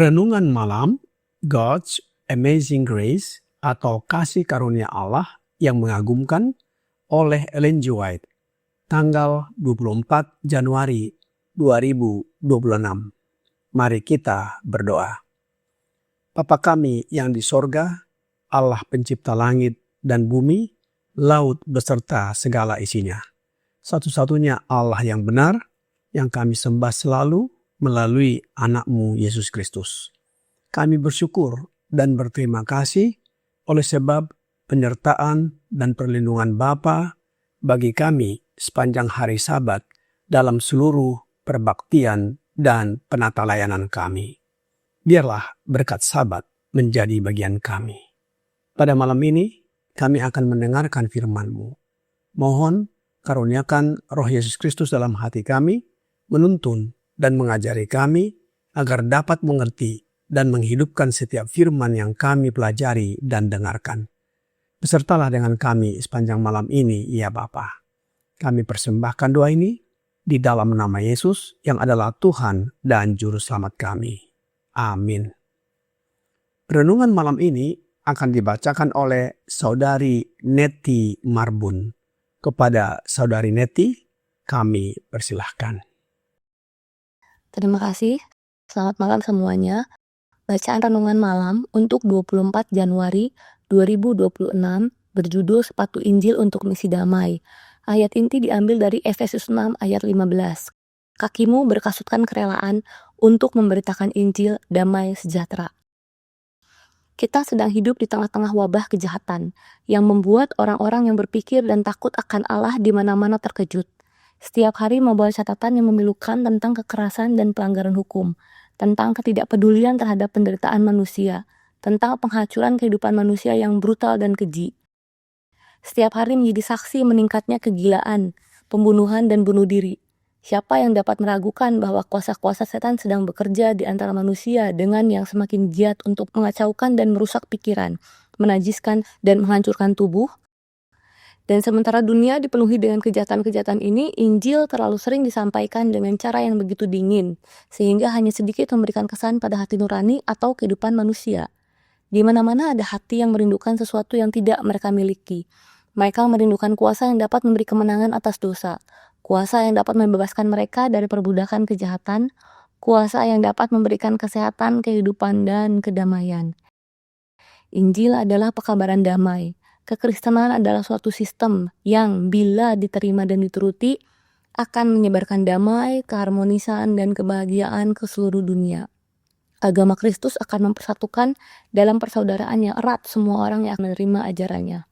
Renungan Malam, God's Amazing Grace atau Kasih Karunia Allah yang Mengagumkan oleh Ellen G. White, tanggal 24 Januari 2026. Mari kita berdoa. Bapa kami yang di sorga, Allah pencipta langit dan bumi, laut beserta segala isinya. Satu-satunya Allah yang benar, yang kami sembah selalu, melalui anak-Mu Yesus Kristus. Kami bersyukur dan berterima kasih oleh sebab penyertaan dan perlindungan Bapa bagi kami sepanjang hari Sabat dalam seluruh perbaktian dan penata layanan kami. Biarlah berkat Sabat menjadi bagian kami. Pada malam ini kami akan mendengarkan firman-Mu. Mohon karuniakan Roh Yesus Kristus dalam hati kami, menuntun dan mengajari kami agar dapat mengerti dan menghidupkan setiap firman yang kami pelajari dan dengarkan. Besertalah dengan kami sepanjang malam ini, ya Bapa. Kami persembahkan doa ini di dalam nama Yesus yang adalah Tuhan dan Juru Selamat kami. Amin. Renungan malam ini akan dibacakan oleh Saudari Neti Marbun. Kepada Saudari Neti, kami persilahkan. Terima kasih. Selamat malam semuanya. Bacaan renungan malam untuk 24 Januari 2026 berjudul Sepatu Injil untuk Misi Damai. Ayat inti diambil dari Efesus 6 ayat 15. Kakimu berkasutkan kerelaan untuk memberitakan Injil damai sejahtera. Kita sedang hidup di tengah-tengah wabah kejahatan yang membuat orang-orang yang berpikir dan takut akan Allah di mana-mana terkejut. Setiap hari membawa catatan yang memilukan tentang kekerasan dan pelanggaran hukum, tentang ketidakpedulian terhadap penderitaan manusia, tentang penghancuran kehidupan manusia yang brutal dan keji. Setiap hari menjadi saksi meningkatnya kegilaan, pembunuhan dan bunuh diri. Siapa yang dapat meragukan bahwa kuasa-kuasa setan sedang bekerja di antara manusia dengan yang semakin giat untuk mengacaukan dan merusak pikiran, menajiskan dan menghancurkan tubuh? Dan sementara dunia dipenuhi dengan kejahatan-kejahatan ini, Injil terlalu sering disampaikan dengan cara yang begitu dingin, sehingga hanya sedikit memberikan kesan pada hati nurani atau kehidupan manusia. Di mana-mana ada hati yang merindukan sesuatu yang tidak mereka miliki. Mereka merindukan kuasa yang dapat memberi kemenangan atas dosa, kuasa yang dapat membebaskan mereka dari perbudakan kejahatan, kuasa yang dapat memberikan kesehatan, kehidupan, dan kedamaian. Injil adalah pekabaran damai. Kekristenan adalah suatu sistem yang bila diterima dan dituruti akan menyebarkan damai, keharmonisan, dan kebahagiaan ke seluruh dunia. Agama Kristus akan mempersatukan dalam persaudaraan yang erat semua orang yang menerima ajarannya.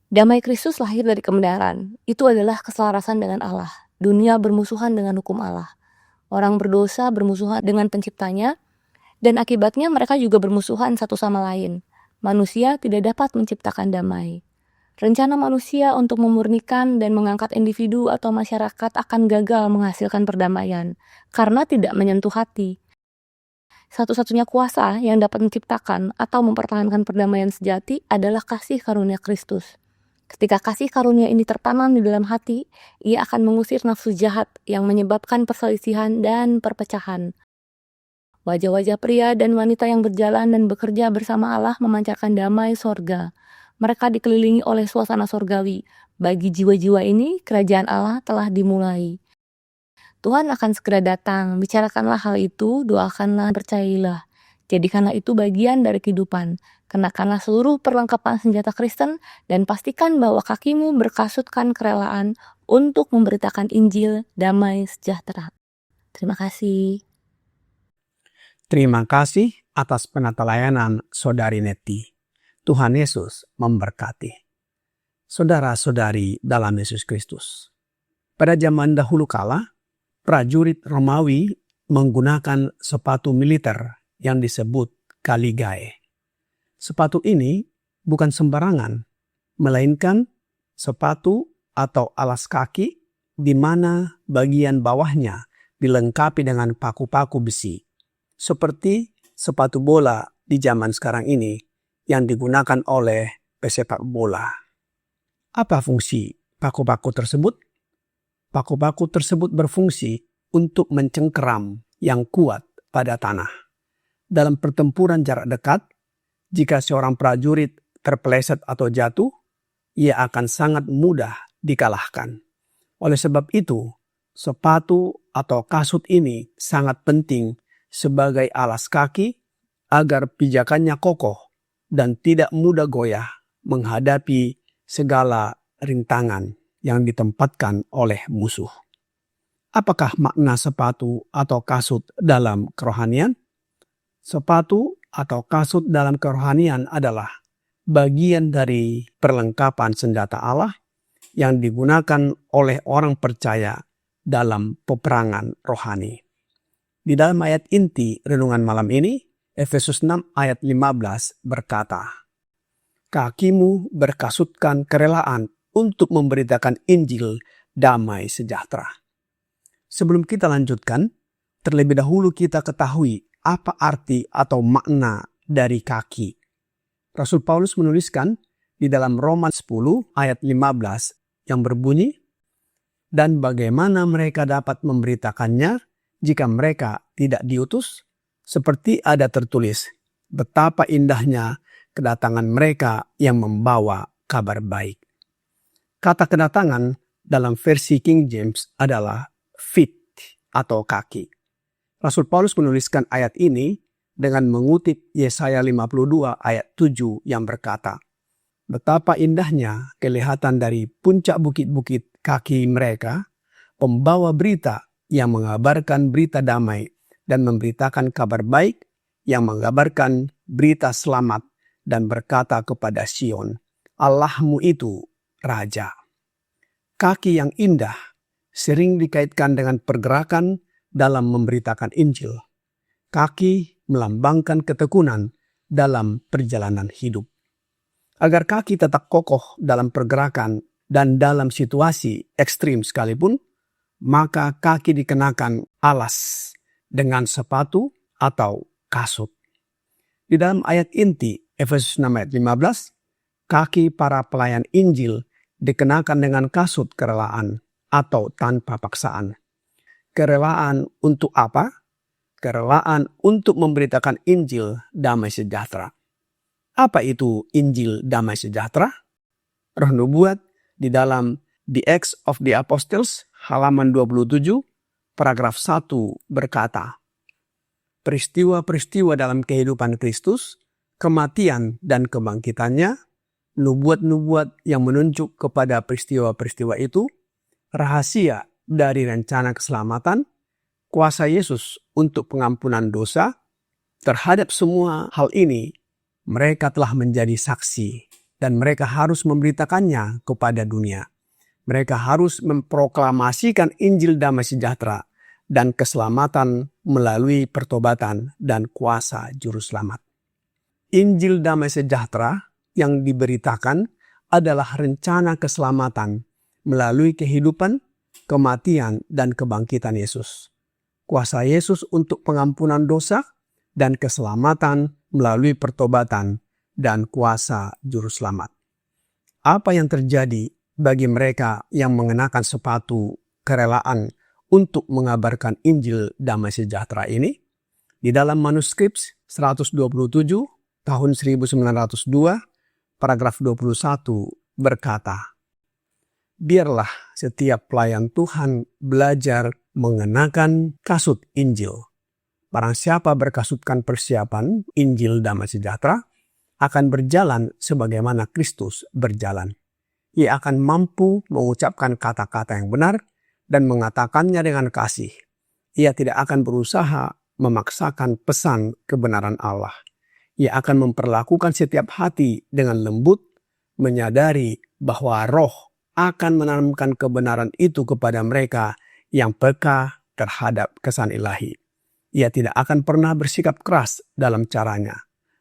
Damai Kristus lahir dari kebenaran. Itu adalah keselarasan dengan Allah. Dunia bermusuhan dengan hukum Allah. Orang berdosa bermusuhan dengan penciptanya, dan akibatnya mereka juga bermusuhan satu sama lain. Manusia tidak dapat menciptakan damai. Rencana manusia untuk memurnikan dan mengangkat individu atau masyarakat akan gagal menghasilkan perdamaian karena tidak menyentuh hati. Satu-satunya kuasa yang dapat menciptakan atau mempertahankan perdamaian sejati adalah kasih karunia Kristus. Ketika kasih karunia ini tertanam di dalam hati, ia akan mengusir nafsu jahat yang menyebabkan perselisihan dan perpecahan. Wajah-wajah pria dan wanita yang berjalan dan bekerja bersama Allah memancarkan damai sorga. Mereka dikelilingi oleh suasana sorgawi. Bagi jiwa-jiwa ini, kerajaan Allah telah dimulai. Tuhan akan segera datang. Bicarakanlah hal itu, doakanlah, percayailah. Jadikanlah itu bagian dari kehidupan. Kenakanlah seluruh perlengkapan senjata Kristen dan pastikan bahwa kakimu berkasutkan kerelaan untuk memberitakan Injil damai sejahtera. Terima kasih. Terima kasih atas penata layanan Saudari Neti. Tuhan Yesus memberkati. Saudara-saudari dalam Yesus Kristus. Pada zaman dahulu kala, prajurit Romawi menggunakan sepatu militer yang disebut kaligae. Sepatu ini bukan sembarangan, melainkan sepatu atau alas kaki di mana bagian bawahnya dilengkapi dengan paku-paku besi, seperti sepatu bola di zaman sekarang ini yang digunakan oleh pesepak bola. Apa fungsi paku-paku tersebut? Paku-paku tersebut berfungsi untuk mencengkeram yang kuat pada tanah. Dalam pertempuran jarak dekat, jika seorang prajurit terpeleset atau jatuh, ia akan sangat mudah dikalahkan. Oleh sebab itu, sepatu atau kasut ini sangat penting sebagai alas kaki agar pijakannya kokoh dan tidak mudah goyah menghadapi segala rintangan yang ditempatkan oleh musuh. Apakah makna sepatu atau kasut dalam kerohanian? Sepatu atau kasut dalam kerohanian adalah bagian dari perlengkapan senjata Allah yang digunakan oleh orang percaya dalam peperangan rohani. Di dalam ayat inti renungan malam ini, Efesus 6 ayat 15 berkata, "Kakimu berkasutkan kerelaan untuk memberitakan Injil damai sejahtera." Sebelum kita lanjutkan, terlebih dahulu kita ketahui apa arti atau makna dari kaki. Rasul Paulus menuliskan di dalam Roma 10 ayat 15 yang berbunyi, "Dan bagaimana mereka dapat memberitakannya jika mereka tidak diutus? Seperti ada tertulis, betapa indahnya kedatangan mereka yang membawa kabar baik." Kata kedatangan dalam versi King James adalah feet atau kaki. Rasul Paulus menuliskan ayat ini dengan mengutip Yesaya 52 ayat 7 yang berkata, "Betapa indahnya kelihatan dari puncak bukit-bukit kaki mereka, pembawa berita yang mengabarkan berita damai dan memberitakan kabar baik, yang mengabarkan berita selamat dan berkata kepada Sion, Allahmu itu Raja." Kaki yang indah sering dikaitkan dengan pergerakan dalam memberitakan Injil. Kaki melambangkan ketekunan dalam perjalanan hidup. Agar kaki tetap kokoh dalam pergerakan dan dalam situasi ekstrim sekalipun, maka kaki dikenakan alas dengan sepatu atau kasut. Di dalam ayat inti Efesus 6 ayat 15, kaki para pelayan Injil dikenakan dengan kasut kerelaan atau tanpa paksaan. Kerelaan untuk apa? Kerelaan untuk memberitakan Injil damai sejahtera. Apa itu Injil damai sejahtera? Roh Nubuat di dalam The Acts of the Apostles halaman 27 paragraf 1 berkata, "Peristiwa-peristiwa dalam kehidupan Kristus, kematian dan kebangkitannya, nubuat-nubuat yang menunjuk kepada peristiwa-peristiwa itu, rahasia dari rencana keselamatan, kuasa Yesus untuk pengampunan dosa, terhadap semua hal ini, mereka telah menjadi saksi dan mereka harus memberitakannya kepada dunia. Mereka harus memproklamasikan Injil damai sejahtera dan keselamatan melalui pertobatan dan kuasa juru selamat." Injil damai sejahtera yang diberitakan adalah rencana keselamatan melalui kehidupan, kematian, dan kebangkitan Yesus. Kuasa Yesus untuk pengampunan dosa dan keselamatan melalui pertobatan dan kuasa juru selamat. Apa yang terjadi bagi mereka yang mengenakan sepatu kerelaan untuk mengabarkan Injil damai sejahtera ini? Di dalam manuskrip 127 tahun 1902, paragraf 21 berkata, "Biarlah setiap pelayan Tuhan belajar mengenakan kasut Injil. Barang siapa berkasutkan persiapan Injil damai sejahtera akan berjalan sebagaimana Kristus berjalan. Ia akan mampu mengucapkan kata-kata yang benar dan mengatakannya dengan kasih. Ia tidak akan berusaha memaksakan pesan kebenaran Allah. Ia akan memperlakukan setiap hati dengan lembut, menyadari bahwa Roh akan menanamkan kebenaran itu kepada mereka yang peka terhadap kesan ilahi. Ia tidak akan pernah bersikap keras dalam caranya.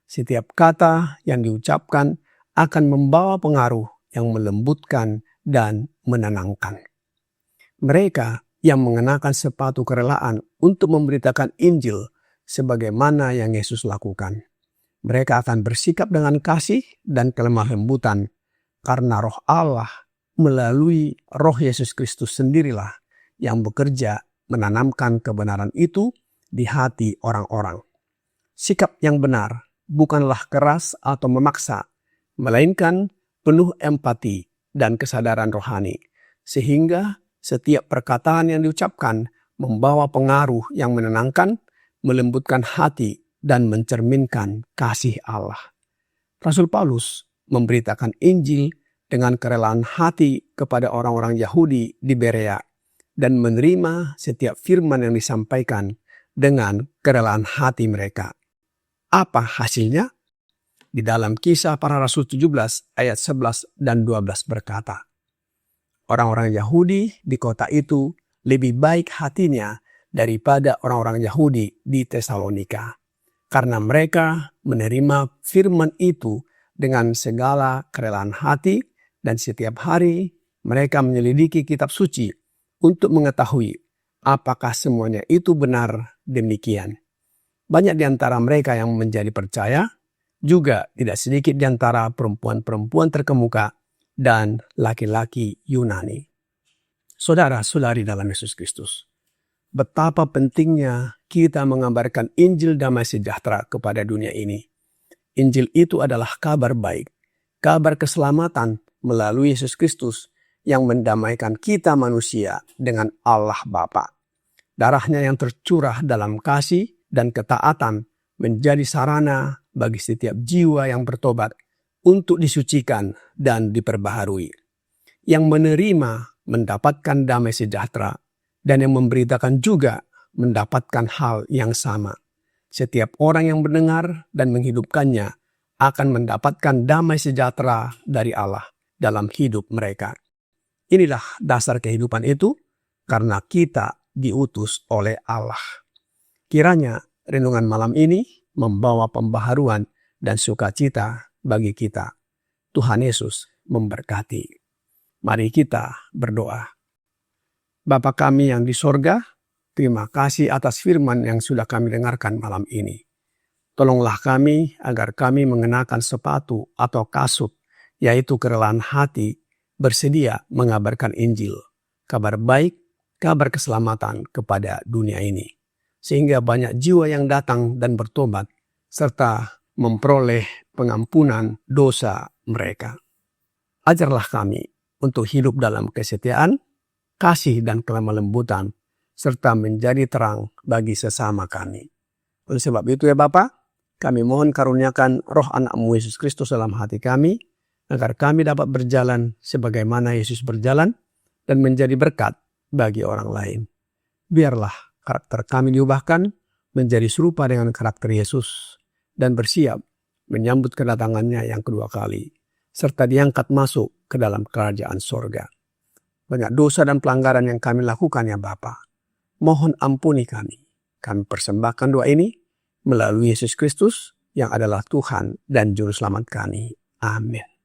Setiap kata yang diucapkan akan membawa pengaruh yang melembutkan dan menenangkan. Mereka yang mengenakan sepatu kerelaan untuk memberitakan Injil sebagaimana yang Yesus lakukan. Mereka akan bersikap dengan kasih dan kelemah lembutan karena Roh Allah melalui Roh Yesus Kristus sendirilah yang bekerja menanamkan kebenaran itu di hati orang-orang. Sikap yang benar bukanlah keras atau memaksa, melainkan penuh empati dan kesadaran rohani, sehingga setiap perkataan yang diucapkan membawa pengaruh yang menenangkan, melembutkan hati, dan mencerminkan kasih Allah. Rasul Paulus memberitakan Injil dengan kerelaan hati kepada orang-orang Yahudi di Berea dan menerima setiap firman yang disampaikan dengan kerelaan hati mereka. Apa hasilnya? Di dalam Kisah Para Rasul 17 ayat 11 dan 12 berkata, orang-orang Yahudi di kota itu lebih baik hatinya daripada orang-orang Yahudi di Tesalonika, karena mereka menerima firman itu dengan segala kerelaan hati dan setiap hari mereka menyelidiki kitab suci untuk mengetahui apakah semuanya itu benar demikian. Banyak di antara mereka yang menjadi percaya, juga tidak sedikit di antara perempuan-perempuan terkemuka dan laki-laki Yunani. Saudara-saudari dalam Yesus Kristus, betapa pentingnya kita mengabarkan Injil damai sejahtera kepada dunia ini. Injil itu adalah kabar baik, kabar keselamatan melalui Yesus Kristus yang mendamaikan kita manusia dengan Allah Bapa. Darahnya yang tercurah dalam kasih dan ketaatan menjadi sarana bagi setiap jiwa yang bertobat untuk disucikan dan diperbaharui. Yang menerima mendapatkan damai sejahtera dan yang memberitakan juga mendapatkan hal yang sama. Setiap orang yang mendengar dan menghidupkannya akan mendapatkan damai sejahtera dari Allah dalam hidup mereka. Inilah dasar kehidupan itu karena kita diutus oleh Allah. Kiranya renungan malam ini membawa pembaharuan dan sukacita bagi kita. Tuhan Yesus memberkati. Mari kita berdoa. Bapa kami yang di sorga, terima kasih atas firman yang sudah kami dengarkan malam ini. Tolonglah kami agar kami mengenakan sepatu atau kasut, yaitu kerelaan hati, bersedia mengabarkan Injil, kabar baik, kabar keselamatan kepada dunia ini. Sehingga banyak jiwa yang datang dan bertobat, serta memperoleh pengampunan dosa mereka. Ajarlah kami untuk hidup dalam kesetiaan, kasih dan kelemah lembutan, serta menjadi terang bagi sesama kami. Oleh sebab itu ya Bapa, kami mohon karuniakan roh anak-Mu Yesus Kristus dalam hati kami, agar kami dapat berjalan sebagaimana Yesus berjalan, dan menjadi berkat bagi orang lain. Biarlah karakter kami diubahkan menjadi serupa dengan karakter Yesus dan bersiap menyambut kedatangannya yang kedua kali, serta diangkat masuk ke dalam kerajaan sorga. Banyak dosa dan pelanggaran yang kami lakukan ya Bapa. Mohon ampuni kami. Kami persembahkan doa ini melalui Yesus Kristus yang adalah Tuhan dan Juru Selamat kami. Amin.